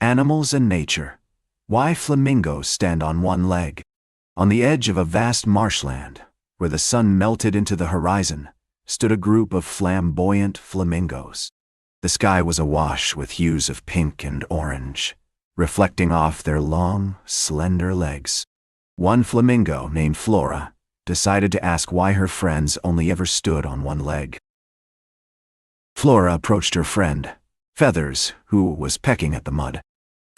Animals and nature. Why flamingos stand on one leg. On the edge of a vast marshland, where the sun melted into the horizon, stood a group of flamboyant flamingos. The sky was awash with hues of pink and orange, reflecting off their long, slender legs. One flamingo, named Flora, decided to ask why her friends only ever stood on one leg. Flora approached her friend, Feathers, who was pecking at the mud.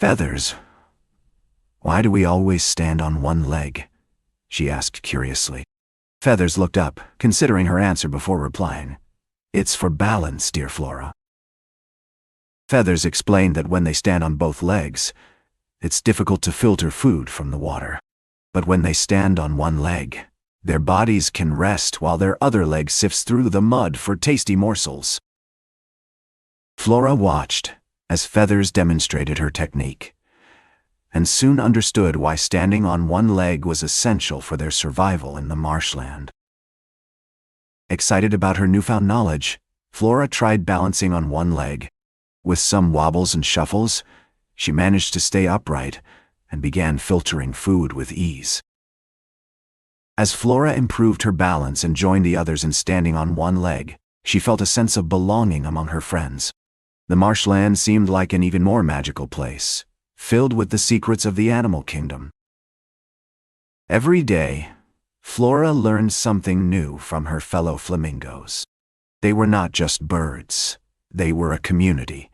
"Feathers, why do we always stand on one leg?" she asked curiously. Feathers looked up, considering her answer before replying. "It's for balance, dear Flora." Feathers explained that when they stand on both legs, it's difficult to filter food from the water. But when they stand on one leg, their bodies can rest while their other leg sifts through the mud for tasty morsels. Flora watched as Feathers demonstrated her technique, and soon understood why standing on one leg was essential for their survival in the marshland. Excited about her newfound knowledge, Flora tried balancing on one leg. With some wobbles and shuffles, she managed to stay upright and began filtering food with ease. As Flora improved her balance and joined the others in standing on one leg, she felt a sense of belonging among her friends. The marshland seemed like an even more magical place, filled with the secrets of the animal kingdom. Every day, Flora learned something new from her fellow flamingos. They were not just birds, they were a community,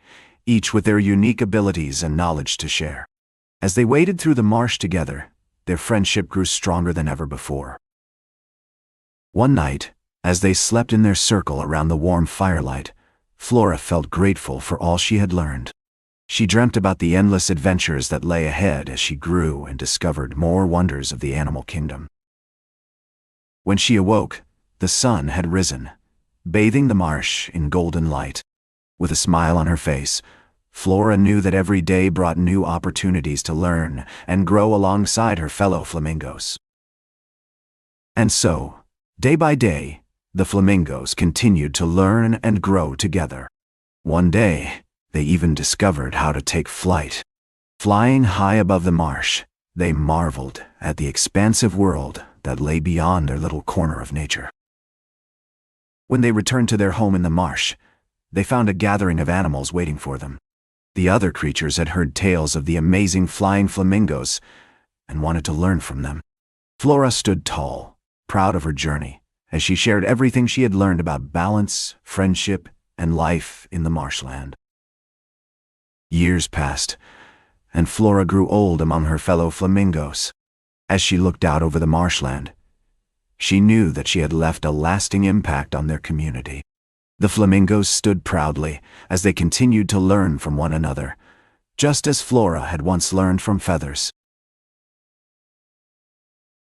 each with their unique abilities and knowledge to share. As they waded through the marsh together, their friendship grew stronger than ever before. One night, as they slept in their circle around the warm firelight, Flora felt grateful for all she had learned. She dreamt about the endless adventures that lay ahead as she grew and discovered more wonders of the animal kingdom. When she awoke, the sun had risen, bathing the marsh in golden light. With a smile on her face, Flora knew that every day brought new opportunities to learn and grow alongside her fellow flamingos. And so, day by day, the flamingos continued to learn and grow together. One day, they even discovered how to take flight. Flying high above the marsh, they marveled at the expansive world that lay beyond their little corner of nature. When they returned to their home in the marsh, they found a gathering of animals waiting for them. The other creatures had heard tales of the amazing flying flamingos and wanted to learn from them. Flora stood tall, proud of her journey, as she shared everything she had learned about balance, friendship, and life in the marshland. Years passed, and Flora grew old among her fellow flamingos. As she looked out over the marshland, she knew that she had left a lasting impact on their community. The flamingos stood proudly as they continued to learn from one another, just as Flora had once learned from Feathers.